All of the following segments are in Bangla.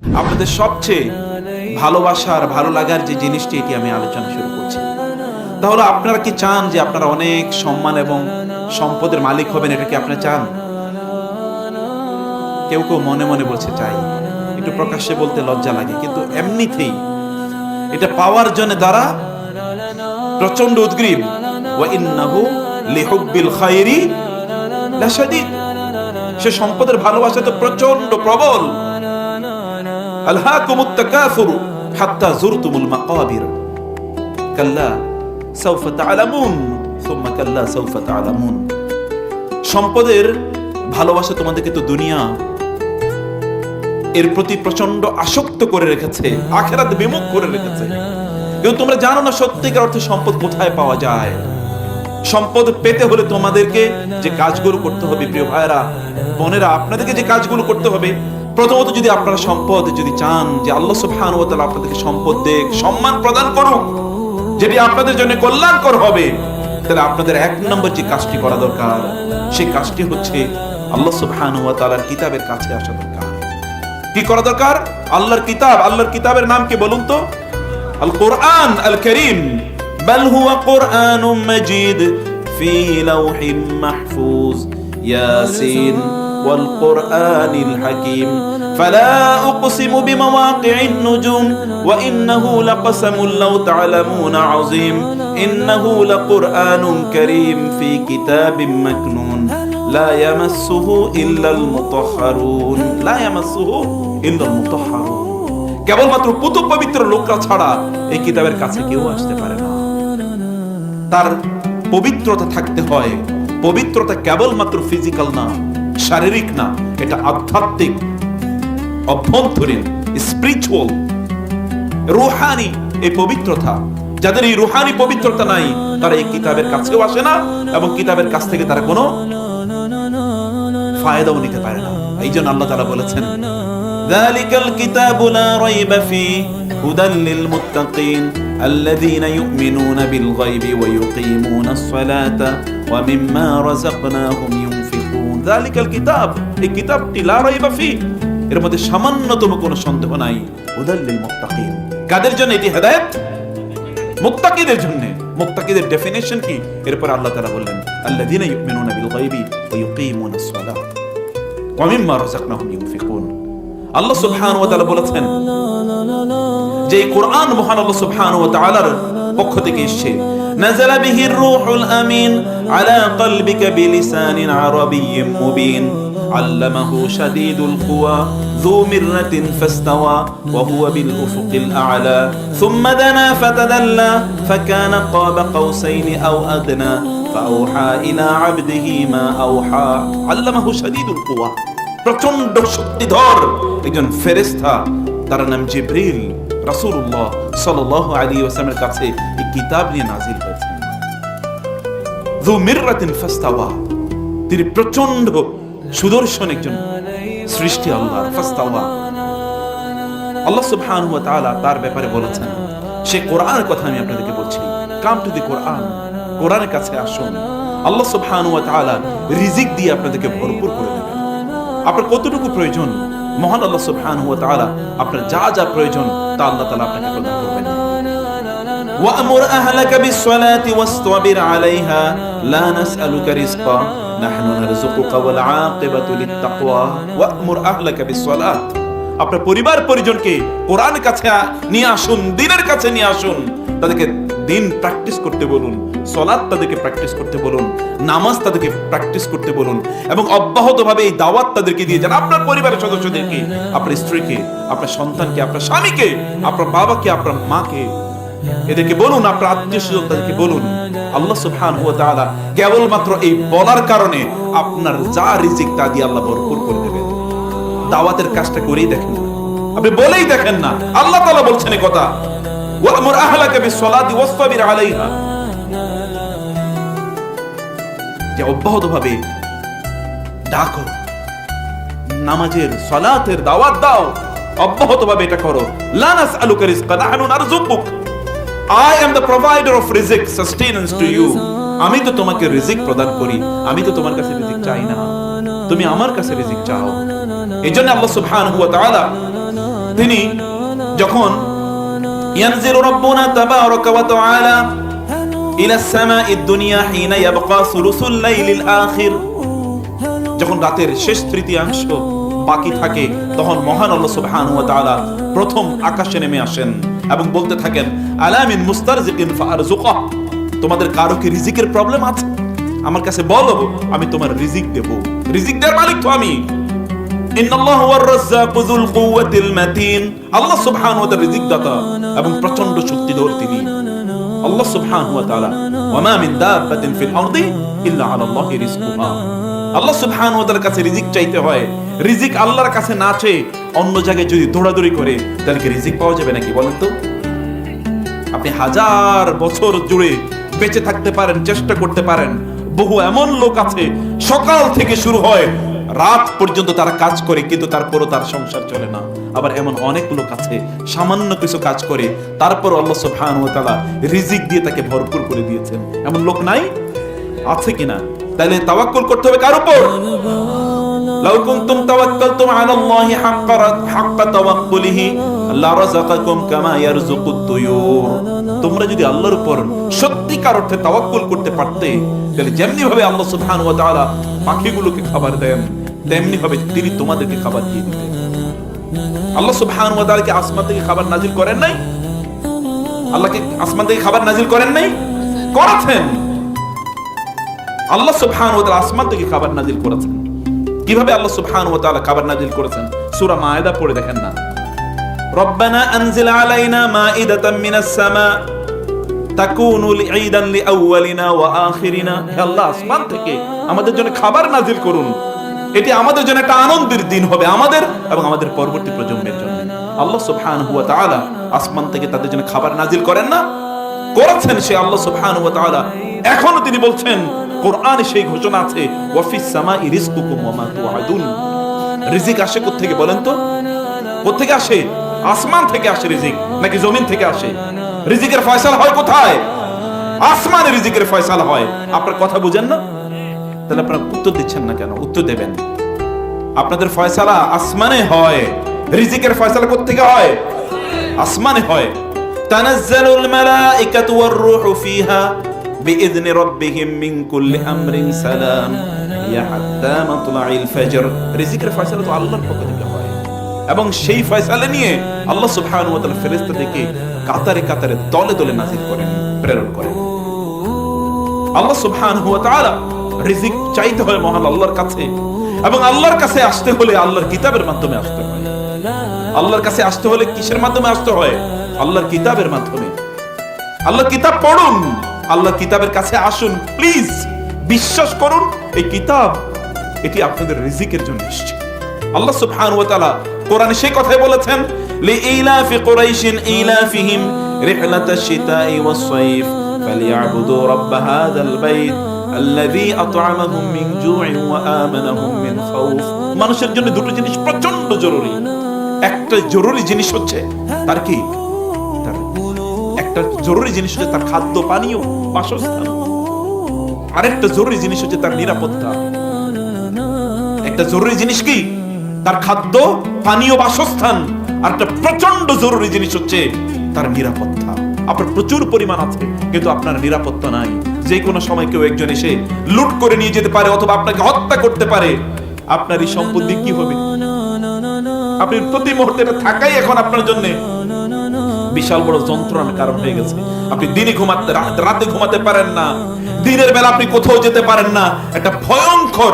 আপনাদের সবচেয়ে ভালোবাসার ভালো লাগার যে জিনিসটি, এটি আমি আলোচনা শুরু করছি। তাহলে আপনারা কি চান যে আপনারা অনেক সম্মান এবং সম্পদের মালিক হবেন? এটা কি আপনারা চান? কেউ কেউ মনে মনে বলছে চাই, একটু প্রকাশ্যে বলতে লজ্জা লাগে, কিন্তু এমনিতেই এটা পাওয়ার জন্য দ্বারা প্রচন্ড উদ্গ্রীব। ওয়া ইন্নাহু লিহুব্বিল খায়রি লাশাদীদ। সে সম্পদের ভালোবাসা তো প্রচন্ড প্রবল। আলহাকুমুত তাকাসুর হাত্তা যুরতুমুল মাকাবির কাল্লা সাউফা তা'লামুন সুম্মা কাল্লা সাউফা তা'লামুন। সম্পদের ভালোবাসা তোমাদেরকে তো দুনিয়া এর প্রতি প্রচন্ড আসক্ত করে রেখেছে, আখিরাত বিমুখ করে রেখেছে। কিন্তু তোমরা জানো না সত্যিকার অর্থে সম্পদ কোথায় পাওয়া যায়। সম্পদ পেতে হলে তোমাদেরকে যে কাজগুলো করতে হবে, প্রিয় ভাইরা বোনেরা, আপনাদেরকে যে কাজগুলো করতে হবে, প্রথমত যদি আপনারা সম্পদ যদি চান যে আল্লাহ সুবহানাহু ওয়া তাআলা আপনাদেরকে সম্পদ দেখ, সম্মান প্রদান করুক, যেটি আপনাদের জন্য কল্যাণকর হবে, তাহলে আপনাদের এক নম্বর যে কাজটি করা দরকার, সেই কাজটি হচ্ছে আল্লাহ সুবহানাহু ওয়া তাআলার কিতাবের কাছে আসা দরকার। কি করা দরকার? আল্লাহর কিতাব। আল্লাহর কিতাবের নাম কি বলুন তো? আল কোরআন আল কারীম। বাল হুয়া কুরআনুম মাজিদ ফি লাওহিম মাহফুজ ইয়াসিন ওয়াল কুরআনিল হাকীম ফালা উকসিমু বিমাওয়াকি'ন নুজুম ওয়া ইন্নাহু লাকাসামুল লাউ তা'লামুনা আযীম ইন্নাহু লাকুরআনুম কারীম ফি কিতাবিম মাকনুন লা ইয়ামাসসুহু ইল্লাল মুতাহহারুন। লা ইয়ামাসসুহু ইল্লাল মুতাহহারুন। কেবলমাত্র পুত পবিত্র লোকরা ছাড়া এই কিতাবের কাছে কেউ আসতে পারে না। তার পবিত্রতা থাকতে হয়। পবিত্রতা কেবলমাত্র ফিজিক্যাল না, শারীরিক না, এটা আধ্যাত্মিক, অভ্যন্তরীণ, স্পিরিচুয়াল, রূহানি এই পবিত্রতা। যাদের এই রূহানি পবিত্রতা নাই, তারা এই কিতাবের কাছেও আসে না এবং কিতাবের কাছ থেকে তারা কোনো ফায়দাও নিতে পারে না। এই জন্য আল্লাহ তাআলা বলেছেন, যালিকাল কিতাবু লা রাইবা ফীহি হুদাল লিল মুত্তাকিন আল্লাযীনা ইউমিনুনা বিল গায়বি ওয়া ইউকিমুনাস সালাতা ওয়া মিম্মা রাযাকনাহুম ইউনফিকুন। যালিকাল কিতাব, এই কিতাবটি লা রাইবা ফীহি, এর মধ্যে সামান্যতম কোনো সন্দেহ নাই। হুদাল লিল মুত্তাকিন, কাদের জন্য এটি হেদায়েত? মুত্তাকিদের জন্য। মুত্তাকিদের ডেফিনিশন কি? এরপর আল্লাহ তাআলা বললেন, আল্লাযীনা ইউমিনুনা বিল গায়বি ওয়া ইউকিমুনাস সালাতা ওয়া মিম্মা রাযাকনাহুম ইউনফিকুন। আল্লাহ সুবহানাহু ওয়া তাআলা বলেছেন যে এই কোরআন মহান আল্লাহ সুবহানাহু ওয়া তাআলার পক্ষ থেকে এসেছে। নাযালা বিহির রূহুল আমিন আলা কলবিকা বিলিসানিন আরাবিয়্যিন মুবিন আল্লামাহু শাদীদুল কুওয়া যু মিররাতিন ফাস্তাওয়া ওয়া হুয়া বিল উফুকিল আ'লা সুম্মা দানা ফাতাদাল্লা ফাকানা কাবা কাওসাইনি আও আদনা ফাআওহা ইলা আবদিহি মা আওহা আল্লামাহু শাদীদুল কুওয়া। প্রচন্ড শক্তিধর একজন ফেরেশতা, তার নাম জিবরিল, রাসূলুল্লাহ সাল্লাল্লাহু আলাইহি ওয়াসাল্লামের কাছে এই কিতাব নিয়ে নাযিল হয়েছে। যু মিররাতিন ফাস্তাওয়া, তিনি প্রচন্ড সুদর্শন একজন সৃষ্টি আল্লাহর। ফাস্তাওয়া, আল্লাহ সুবহানাহু ওয়া তাআলা তার ব্যাপারে বলেছেন, সে কোরআনের কথা আমি আপনাদেরকে বলছি। কাম টু দি কোরআন, কোরআনের কাছে আসুন। আল্লাহ সুবহানাহু ওয়া তাআলা রিজিক দিয়ে আপনাদেরকে ভরপুর করে দেবেন। আপনার কতটুকু প্রয়োজন, মহান আল্লাহ সুবহানাহু ওয়া তাআলা আপনার যা যা প্রয়োজন তা আল্লাহ তাআলা আপনাকে প্রদান করবেন। ওয়া'মুর আহলাকা বিস-সালাতি ওয়াসতাবির আলাইহা লা নাসআলুকা রিজকা নাহনু নারযুকুকা ওয়াল আকিবাতু লিত-তাকওয়া। ওয়া'মুর আহলাকা বিস-সালাত, আপনার পরিবার পরিজনকে কোরআনের কাছে নিয়ে আসুন, দ্বীনের কাছে নিয়ে আসুন। তাদেরকে দিন প্র্যাকটিস করতে বলুন, সালাত তাদেরকে প্র্যাকটিস করতে বলুন, নামাজ তাদেরকে প্র্যাকটিস করতে বলুন এবং অব্যাহতভাবে এই দাওয়াত তাদেরকে দিয়ে যান। আপনার পরিবারের সদস্যদেরকে, আপনার স্ত্রীকে, আপনার সন্তানকে, আপনার স্বামীকে, আপনার বাবাকে, আপনার মাকে, এদেরকে বলুন, আপনার আত্মীয়স্বজন তাদেরকে বলুন। আল্লাহ সুবহানাহু ওয়া তাআলা কেবলমাত্র এই বলার কারণে আপনার যা রিজিক তা দিয়ে আল্লাহ ভরপুর করে দেবেন। দাওয়াতের কাজটা করেই দেখেন না, আপনি বলেই দেখেন না। আল্লাহ তাআলা বলছেন এই কথা, ওয়া'মুর আহলাকা বিস-সালাতি ওয়াসতাবির আলাইহা, যে অব্যাহতভাবে ডাকো, নামাজের, সালাতের দাওয়াত দাও, অব্যাহতভাবে এটা করো। লা নাসআলুকা রিজকা নাহনু নারযুকুক, I am the provider of rizq, sustenance to you. আমি তো তোমাকে রিজিক প্রদান করি, আমি তো তোমার কাছে রিজিক চাই না, তুমি আমার কাছে রিজিক চাও। এইজন্য আল্লাহ সুবহানাহু ওয়া তাআলা তিনি যখন ইয়ানজিলু রাব্বুনা তাবারাকা ওয়া তাআলা ইলা সামাঈদ দুনিয়া হিনা ইয়াবকা সুলুসুল লাইলিল আখির, যখন রাতের শেষ তৃতীয়াংশ বাকি থাকে তখন মহান আল্লাহ সুবহানাহু ওয়া তাআলা প্রথম আকাশে নেমে আসেন এবং বলতে থাকেন আলা মিন মুস্তারজিকিন ফারজুকা, তোমাদের কারো কি রিজিকের প্রবলেম আছে আমার কাছে বলো, আমি তোমার রিজিক দেব। রিজিক দেওয়ার মালিক তো আমি। ইন্নাল্লাহু হুয়ার রাজ্জাকু যুল কুওয়াতিল মাতিন, আল্লাহ সুবহানাহু ওয়া তাআলা রিজিক দাতা এবং প্রচন্ড শক্তিধর তিনি আল্লাহ সুবহানাহু ওয়া তাআলা। ওয়া মা মিন দাব্বাতিন ফিল আরদি ইল্লা আলাল্লাহি রিজকুহা, আল্লাহ সুবহানাহু ওয়া তাআলার কাছে রিজিক চাইতে হয়। রিজিক আল্লাহর কাছে না চেয়ে অন্য জায়গায় যদি দৌড়াদৌড়ি করে তাহলে কি রিজিক পাওয়া যাবে নাকি বলেন তো? আপনি হাজার বছর জুড়ে বেঁচে থাকতে পারেন, চেষ্টা করতে পারেন, বহু এমন লোক আছে সকাল থেকে শুরু হয় রাত পর্যন্ত তারা কাজ করে কিন্তু তারপরও তার সংসার চলে না। আবার এমন অনেক লোক আছে সামান্য কিছু কাজ করে তারপর আল্লাহ সুবহানাহু ওয়া তাআলা রিজিক দিয়ে তাকে ভরপুর করে দিয়েছেন। এমন লোক নাই? আছে কিনা? তাহলে তাওয়াক্কুল করতে হবে কার উপর? লাউ কুনতুম তাওয়াক্কালতুম আলাল্লাহি হাক্কা তাওয়াক্কুলিহি লারাযাকাকুম কামা ইয়ারযুকুত তুয়ুর, তোমরা যদি আল্লাহর উপর সত্যিকার অর্থে তাওয়াক্কুল করতে পারতে তাহলে যেমনি ভাবে আল্লাহ সুবহানাহু ওয়া তাআলা পাখিগুলোকে খাবার দেন তেমনি ভাবে তিনি তোমাদেরকে খাবার দিয়ে দিতেন। আল্লাহ সুবহানাহু ওয়া তাআলা কি আসমান থেকে খাবার নাজিল করেন নাই? আল্লাহকে আসমান থেকে খাবার নাজিল করেন নাই? করেছেন। আল্লাহ সুবহানাহু ওয়া তাআলা আসমান থেকে খাবার নাজিল করেছেন। কিভাবে আল্লাহ সুবহানাহু ওয়া তাআলা খাবার নাজিল করেছেন? সূরা মায়েদা পড়ে দেখেন না, রব্বানা আনজিল আলাইনা মাইদাতাম মিনাস সামা তাকুনু ঈদান লিআউয়ালিনা ওয়া আখিরিনা, হে আল্লাহ আসমান থেকে আমাদের জন্য খাবার নাজিল করুন, এটি আমাদের জন্য একটা আনন্দের দিন হবে আমাদের এবং আমাদের পরবর্তী প্রজন্মের জন্য। আল্লাহ সুবহানাহু ওয়া তাআলা আসমান থেকে তাদের জন্য খাবার নাজিল করেন না? করেছেন সে আল্লাহ সুবহানাহু ওয়া তাআলা। এখনো তিনি বলছেন, কোরআনে সেই ঘোষণা আছে ওয়া ফিস সামাই রিজকুকুম ওয়া মা তুআদুন, রিজিক আসে কোথা থেকে বলেন তো? কোথা থেকে আসে? আসমান থেকে আসে রিজিক নাকি জমিন থেকে আসে? রিজিকের ফয়সালা হয় কোথায়? আসমানে রিজিকের ফয়সালা হয়। আপনার কথা বুঝেন না? তাহলে আপনারা উত্তর দিচ্ছেন না কেন? উত্তর দেবেন। আপনাদের ফয়সালা আসমানে হয়, রিজিকের ফয়সালা কোথা থেকে হয়? আসমানে হয়। তানাজ্জালুল মালাইকাতু ওয়ার রূহু ফিহা বিইذن রাব্বিহিম মিন কুল্লি আমরিন সালাম ইয়া হাত্তা মাতলাইল ফজর, রিজিকের ফয়সালা তো আল্লাহর পক্ষ থেকে হয় এবং সেই ফয়সালা নিয়ে আল্লাহ সুবহানাহু ওয়া তাআলা ফেরেশতাদেরকে কাতারে কাতারে দলে দলে নাজিল করেন, প্রেরণ করেন। আল্লাহ সুবহানাহু ওয়া তাআলা রিজিক চাইতে হয় মহান আল্লাহর কাছে এবং আল্লাহর কাছে আসতে হলে আল্লাহর কিতাবের মাধ্যমে আসতে হয়। আল্লাহর কাছে আসতে হলে কিসের মাধ্যমে আসতে হয়? আল্লাহর কিতাবের মাধ্যমে। আল্লাহর কিতাব পড়ুন, আল্লাহর কিতাবের কাছে আসুন, প্লিজ বিশ্বাস করুন এই কিতাব এটি আপনাদের রিজিকের জন্য এসেছে। আল্লাহ সুবহানাহু ওয়া তাআলা কোরআনে সেই কথাই বলেছেন, লিইলাফি কুরাইশিন ইলাফিহিম রিহলাতাশ শিতাই ওয়াস সাইফ ফালিয়াবুদু রাব্ব হাযাল বাইত আল্লাযী আত'আমাহুম মিন জু'ইন ওয়া আমানাহুম মিন খাউফ। মানুষের জন্য দুটো জিনিস প্রচন্ড জরুরি। একটা জরুরি জিনিস হচ্ছে তার কি? তার একটা জরুরি জিনিস হচ্ছে তার খাদ্য পানীয় বাসস্থান, আরেকটা জরুরি জিনিস হচ্ছে তার নিরাপত্তা। একটা জরুরি জিনিস কি? তার খাদ্য পানীয় বাসস্থান, আর একটা প্রচন্ড জরুরি জিনিস হচ্ছে তার নিরাপত্তা। আপনার প্রচুর পরিমাণ আছে কিন্তু আপনার নিরাপত্তা নাই। যে কোনো সময় কেউ একজন এসে লুট করে নিয়ে যেতে পারে অথবা আপনাকে হত্যা করতে পারে। আপনার এই সম্পত্তি কি হবে? আপনি প্রতি মুহূর্তে এটা থাকাই এখন আপনার জন্য বিশাল বড় যন্ত্রণার কারণ হয়ে গেছে। আপনি দিনে ঘুমাতে, রাতে ঘুমাতে পারেন না, দিনের বেলা আপনি কোথাও যেতে পারেন না। একটা ভয়ঙ্কর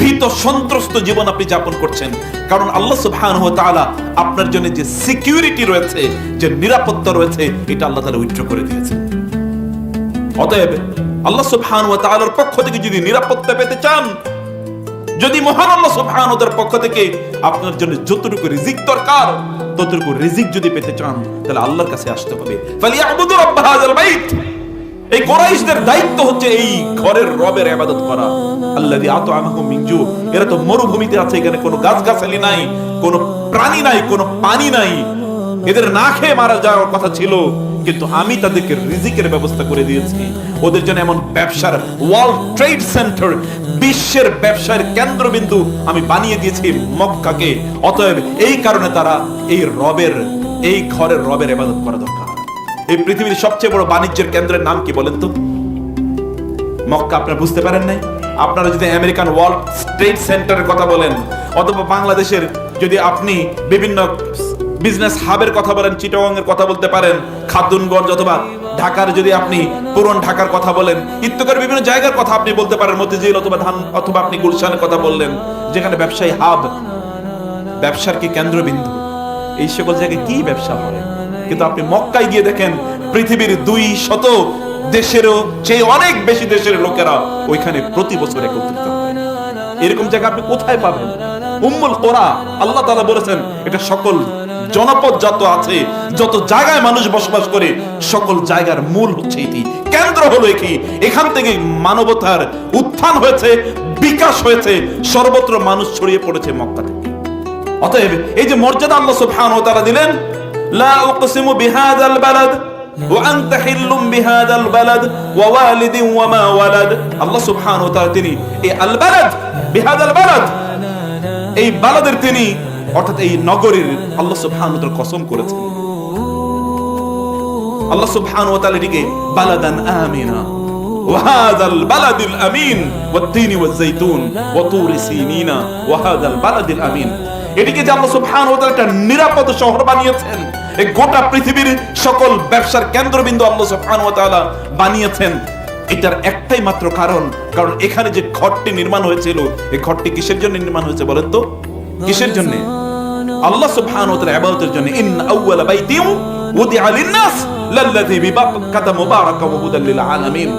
ভীত সন্ত্রস্ত জীবন আপনি যাপন করছেন, কারণ আল্লাহ সুবহানাহু ওয়া তাআলা আপনার জন্য যে সিকিউরিটি রয়েছে, যে নিরাপত্তা রয়েছে, এটা আল্লাহ তাআলা উইথড্র করে দিয়েছেন। অতএব আল্লাহ সুবহানাহু ওয়া তাআলার পক্ষ থেকে যদি নিরাপত্তা পেতে চান, যদি মহান আল্লাহ সুবহানাহু ওয়া তাআলার পক্ষ থেকে আপনার জন্য যতটুকু রিজিক দরকার ততটুকু রিজিক যদি পেতে চান তাহলে আল্লাহর কাছে আসতে হবে। ফালিয়াবুদু রাব্ব হাযাল বাইত, এই কুরাইশদের দায়িত্ব হচ্ছে এই ঘরের রবের ইবাদত করা। আল্লাযী আত'আমাহুম মিন জু, এরা তো মরুভূমিতে আছে, এখানে কোনো গাছগাছালি নাই, কোনো প্রাণী নাই, কোনো পানি নাই, এদের না খেয়ে মারা যাওয়ার কথা ছিল, কিন্তু আমি তাদেরকে রিজিকের ব্যবস্থা করে দিয়েছি। ওদের জন্য এমন ব্যবসার ওয়ার্ল্ড ট্রেড সেন্টার, বিশ্বের ব্যবসার কেন্দ্রবিন্দু আমি বানিয়ে দিয়েছি মক্কাকে। অতএব এই কারণে তারা এই ঘরের রবের ইবাদত করা দরকার। এই পৃথিবীর সবচেয়ে বড় বাণিজ্যের কেন্দ্রের নাম কি বলেন তো? মক্কা। আপনারা বুঝতে পারেন নাই? আপনারা যদি আমেরিকান ওয়ার্ল্ড ট্রেড সেন্টারের কথা বলেন, অথবা বাংলাদেশের যদি আপনি বিভিন্ন বিজনেস হাবের কথা বলেন, চিটাগংয়ের কথা বলতে পারেন, খাতুনগঞ্জ অথবা ঢাকার যদি আপনি পুরন ঢাকার কথা বলেন, ইত্যাদি বিভিন্ন জায়গার কথা আপনি বলতে পারেন, মতিঝিল অথবা আপনি গুলশানের কথা বললেন, যেখানে ব্যবসায়ী হাব, ব্যবসার কি কেন্দ্রবিন্দু, এই সকল জায়গায় কি ব্যবসা হয়। কিন্তু আপনি মক্কায় গিয়ে দেখেন পৃথিবীর 200 দেশেরও চেয়ে অনেক বেশি দেশের লোকেরা ওইখানে প্রতি বছর একত্রিত হয়। এরকম জায়গা আপনি কোথায় পাবেন? উম্মুল কোরা, আল্লাহ তাআলা বলেছেন এটা সকল জনপদ যত আছে, যত জায়গায় মানুষ বসবাস করে, সকল জায়গার মূল হচ্ছে এটি, কেন্দ্র হলো এটি। এখান থেকে মানবতার উত্থান হয়েছে, বিকাশ হয়েছে, সর্বত্র মানুষ ছড়িয়ে পড়েছে মক্কা থেকে। অতএব এই যে মর্যাদা আল্লাহ সুবহানাহু ওয়া তাআলা দিলেন, লা উকসিমু বিহাযাল বালাদ ওয়া আনতা হিল্লুম বিহাযাল বালাদ ওয়া ওয়ালিদিন ওয়া মা ওয়ালাদ। আল্লাহ সুবহানাহু ওয়া তাআলা তিনি এই আল বালাদ, বিহাযাল বালাদ, এই বালাদের তিনি অর্থাৎ এই নগরীর আল্লাহ সুবহানাহু ওয়া তাআলা কসম করেছেন। আল্লাহ সুবহানাহু ওয়া তাআলা এটিকে বালাদান আমিনা ওয়া হাযাল বালাদিল আমিন ওয়াত-তিনি ওয়াজ-যাইতুন ওয়া তুরি সিনিনা ওয়া হাযাল বালাদিল আমিন, এটিকে যে আল্লাহ সুবহানাহু ওয়া তাআলা একটা নিরাপদ শহর বানিয়েছেন, এই গোটা পৃথিবীর সকল ব্যবসার কেন্দ্রবিন্দু আল্লাহ সুবহানাহু ওয়া তাআলা বানিয়েছেন, এটার একটাই মাত্র কারণ এখানে যে ঘরটি নির্মাণ হয়েছিল, এই ঘরটি কিসের জন্য নির্মাণ হয়েছে বলেন তো? কিসের জন্য? আল্লাহ সুবহানাহু ওয়া তাআলা ইবাদতের জন্য। ইন্না আউওয়ালা বাইতিন উদিআ লিন-নাস লাল্লাযী বিবাক্কাতা মুবারাকান ওয়া হুদাল লিল আলামিন।